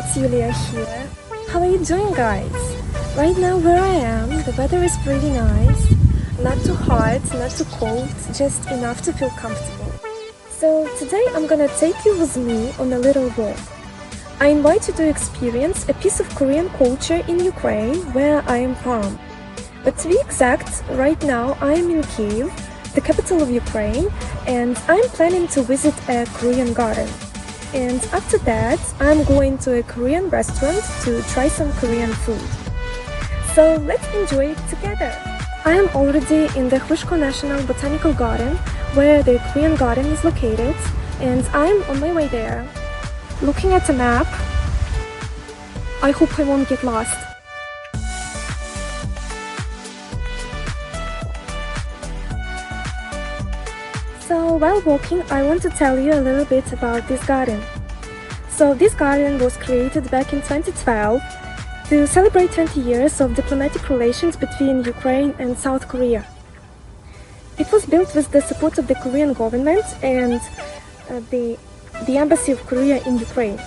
it's Yulia here. How are you doing, guys? Right now where I am, the weather is pretty nice. Not too hot, not too cold, just enough to feel comfortable. So today I'm gonna take you with me on a little walk. I invite you to experience a piece of Korean culture in Ukraine, where I am from. But to be exact, right now I am in Kyiv, the capital of Ukraine, and I'm planning to visit a Korean garden. And after that, I'm going to a Korean restaurant to try some Korean food. So let's enjoy it together. I am already in the Hryshko Botanical Garden, where the Korean garden is located, and I'm on my way there. Looking at the map, I hope I won't get lost. So while walking, I want to tell you a little bit about this garden. So this garden was created back in 2012 to celebrate 20 years of diplomatic relations between Ukraine and South Korea. It was built with the support of the Korean government and the Embassy of Korea in Ukraine.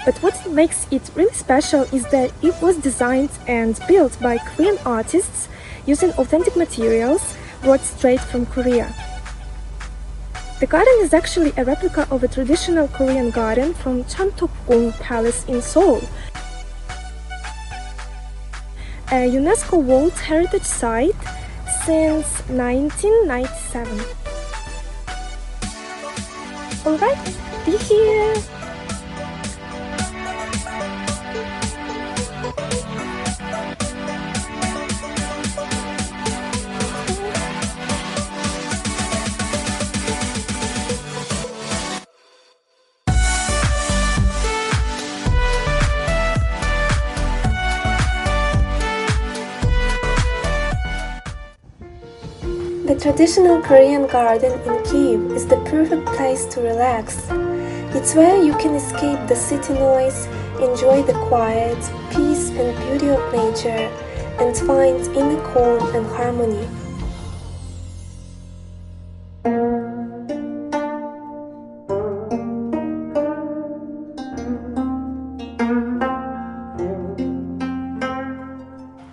But what makes it really special is that it was designed and built by Korean artists using authentic materials brought straight from Korea. The garden is actually a replica of a traditional Korean garden from Changdeokgung Palace in Seoul, a UNESCO World Heritage Site since 1997. Alright, be here! The traditional Korean garden in Kyiv is the perfect place to relax. It's where you can escape the city noise, enjoy the quiet, peace and beauty of nature, and find inner calm and harmony.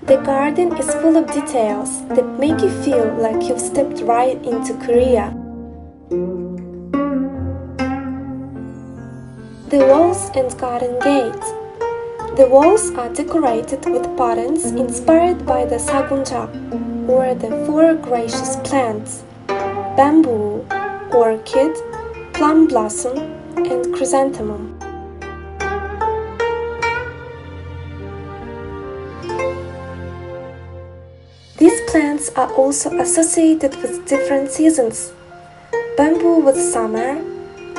The garden is full of details that make you feel like you've stepped right into Korea. The walls and garden gate. The walls are decorated with patterns inspired by the sagunja, or the four gracious plants: bamboo, orchid, plum blossom, and chrysanthemum. These plants are also associated with different seasons: bamboo with summer,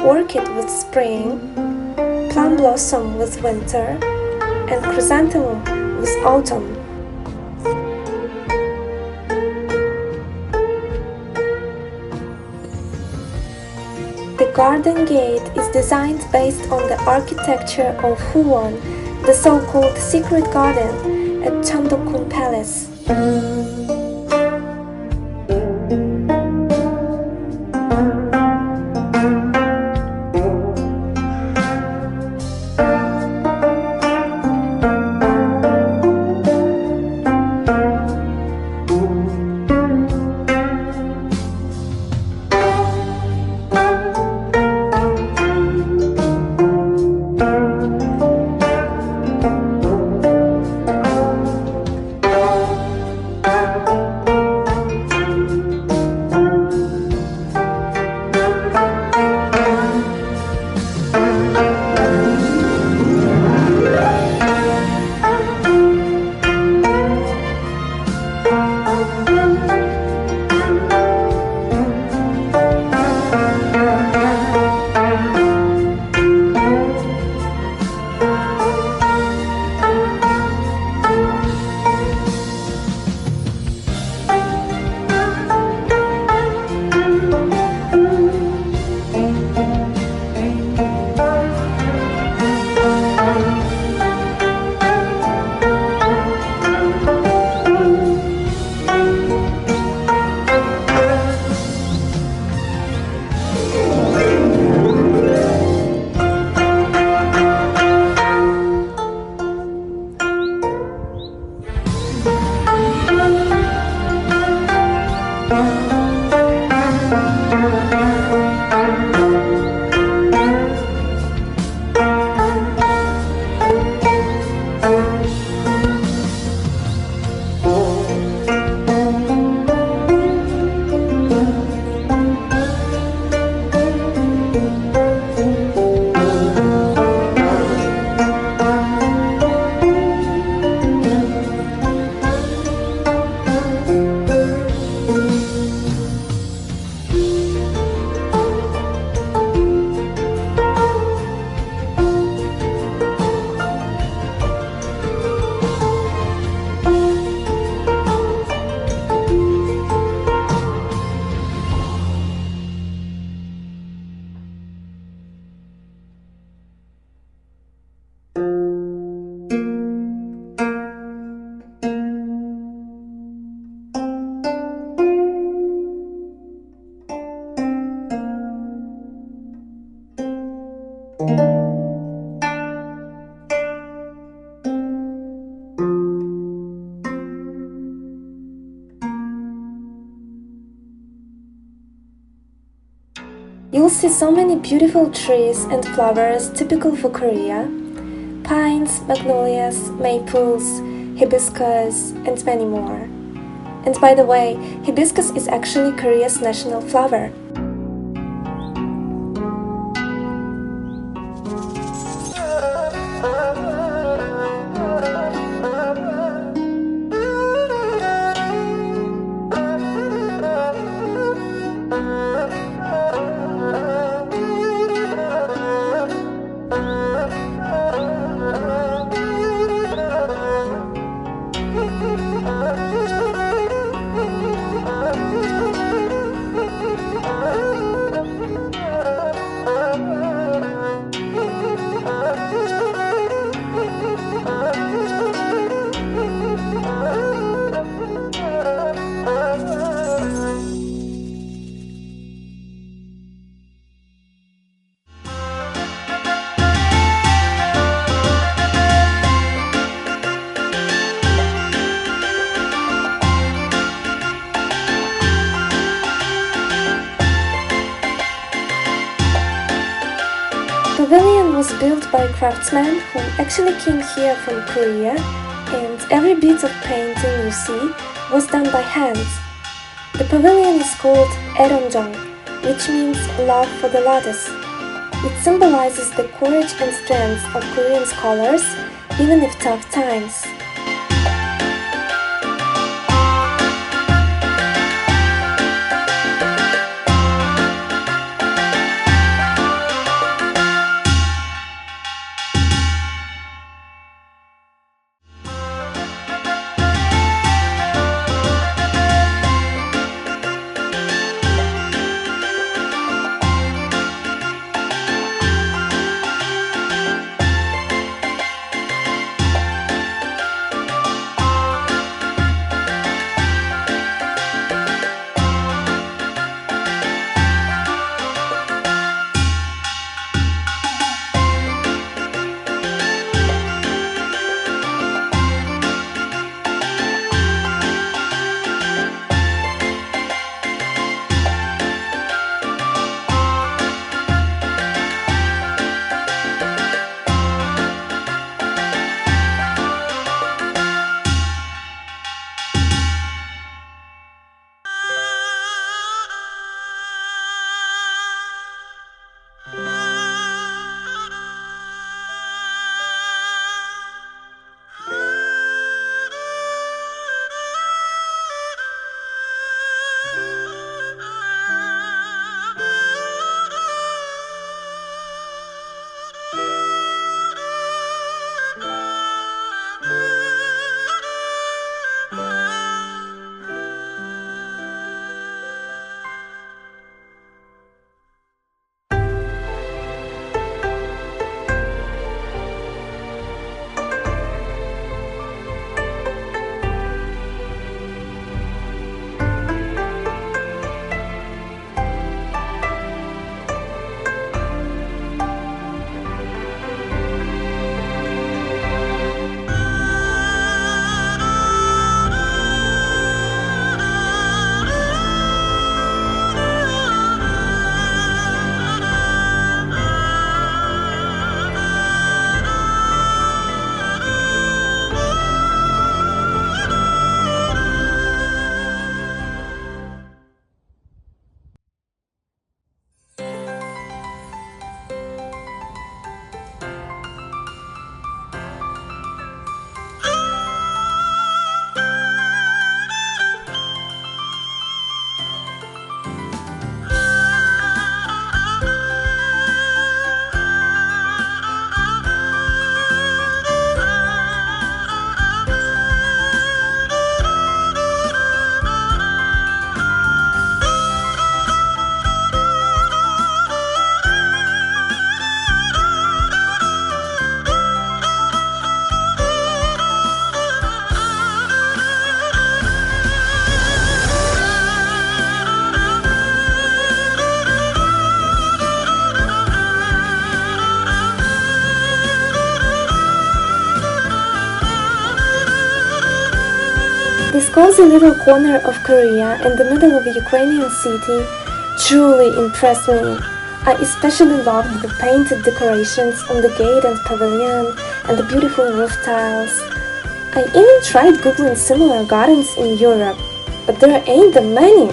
orchid with spring, plum blossom with winter, and chrysanthemum with autumn. The garden gate is designed based on the architecture of Huwon, the so-called secret garden at Changdeokgung Palace. You'll see so many beautiful trees and flowers typical for Korea: pines, magnolias, maples, hibiscus, and many more. And by the way, hibiscus is actually Korea's national flower. The pavilion was built by craftsmen who actually came here from Korea, and every bit of painting you see was done by hands. The pavilion is called Eronjong, which means love for the lotus. It symbolizes the courage and strength of Korean scholars, even if tough times. cozy little corner of Korea in the middle of a Ukrainian city truly impressed me. I especially loved the painted decorations on the gate and pavilion and the beautiful roof tiles. I even tried googling similar gardens in Europe, but there ain't that many.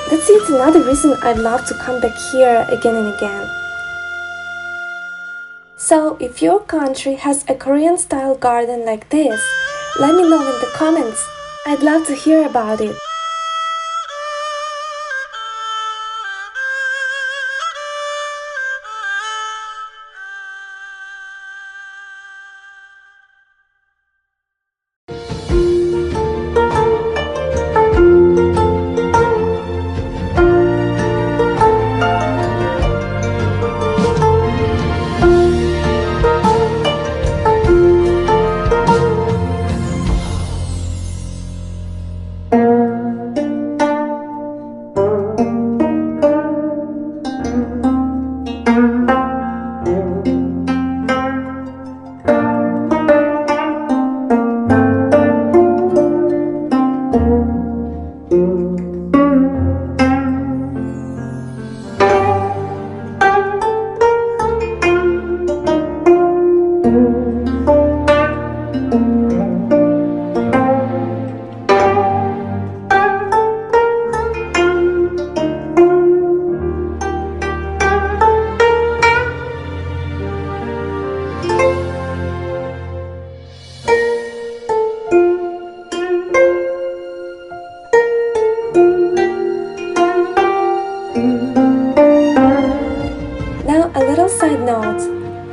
That's yet another reason I'd love to come back here again and again. So, if your country has a Korean-style garden like this, let me know in the comments. I'd love to hear about it.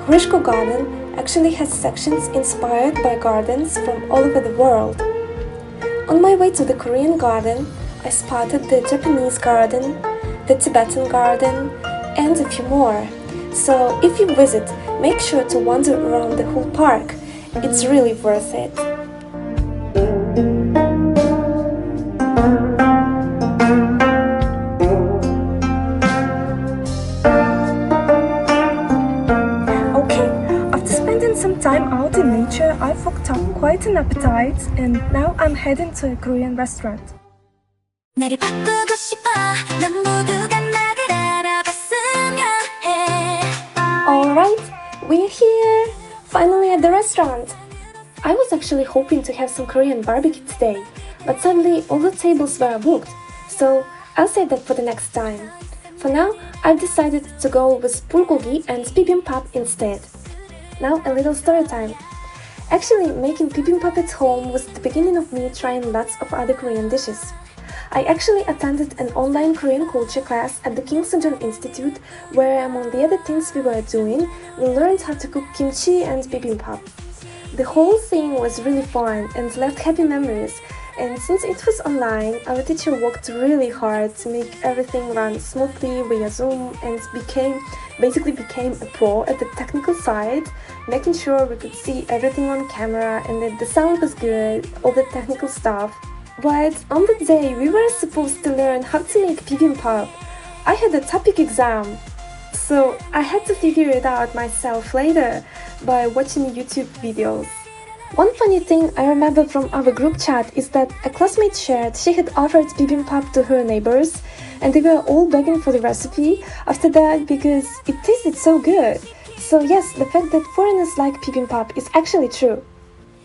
Hryshko Garden actually has sections inspired by gardens from all over the world. On my way to the Korean garden, I spotted the Japanese garden, the Tibetan garden, and a few more. So if you visit, make sure to wander around the whole park. It's really worth it. Some time out in nature, I've worked up quite an appetite, and now I'm heading to a Korean restaurant. Alright, we're here! Finally at the restaurant! I was actually hoping to have some Korean barbecue today, but sadly all the tables were booked, so I'll save that for the next time. For now, I've decided to go with bulgogi and bibimbap instead. Now a little story time. Actually, making bibimbap at home was the beginning of me trying lots of other Korean dishes. I actually attended an online Korean culture class at the King Sejong Institute, where among the other things we were doing, we learned how to cook kimchi and bibimbap. The whole thing was really fun and left happy memories, and since it was online, our teacher worked really hard to make everything run smoothly via Zoom and basically became a pro at the technical side, making sure we could see everything on camera and that the sound was good, all the technical stuff. But on the day we were supposed to learn how to make bibimbap, I had a topic exam. So I had to figure it out myself later by watching YouTube videos. One funny thing I remember from our group chat is that a classmate shared she had offered bibimbap to her neighbors and they were all begging for the recipe after that because it tasted so good. So yes, the fact that foreigners like bibimbap is actually true.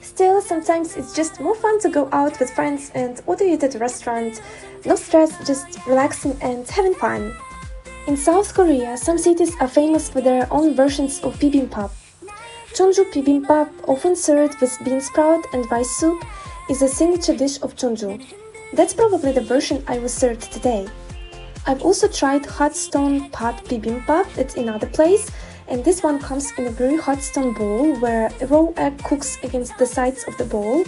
Still, sometimes it's just more fun to go out with friends and order it at a restaurant. No stress, just relaxing and having fun. In South Korea, some cities are famous for their own versions of bibimbap. Jeonju bibimbap, often served with bean sprout and rice soup, is a signature dish of Jeonju. That's probably the version I was served today. I've also tried hot stone pot bibimbap at another place, and this one comes in a very hot stone bowl where a raw egg cooks against the sides of the bowl,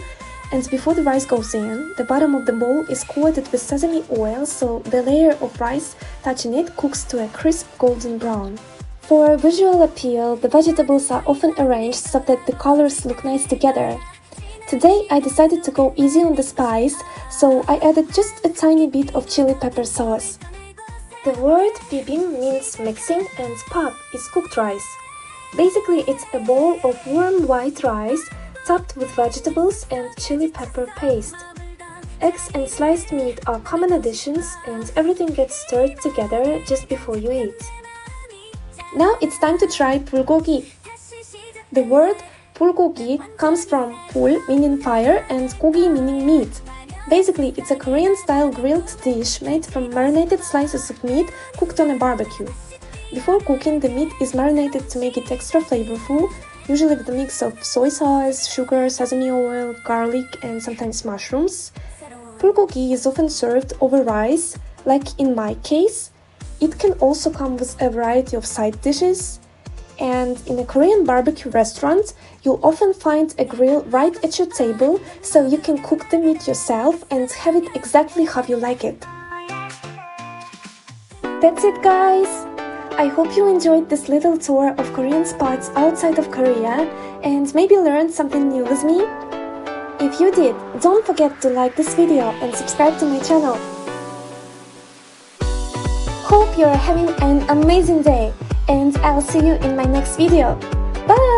and before the rice goes in, the bottom of the bowl is coated with sesame oil so the layer of rice touching it cooks to a crisp golden brown. For visual appeal, the vegetables are often arranged so that the colors look nice together. Today I decided to go easy on the spice, so I added just a tiny bit of chili pepper sauce. The word bibim means mixing and pap is cooked rice. Basically, it's a bowl of warm white rice topped with vegetables and chili pepper paste. eggs and sliced meat are common additions and everything gets stirred together just before you eat. Now it's time to try bulgogi. The word bulgogi comes from bul meaning fire and gogi meaning meat. Basically, it's a Korean-style grilled dish made from marinated slices of meat cooked on a barbecue. Before cooking, the meat is marinated to make it extra flavorful, usually with a mix of soy sauce, sugar, sesame oil, garlic, and sometimes mushrooms. Bulgogi is often served over rice, like in my case. It can also come with a variety of side dishes. And in a Korean barbecue restaurant, you'll often find a grill right at your table, so you can cook the meat yourself and have it exactly how you like it. That's it, guys! I hope you enjoyed this little tour of Korean spots outside of Korea and maybe learned something new with me. If you did, don't forget to like this video and subscribe to my channel. Hope you're having an amazing day, and I'll see you in my next video. Bye!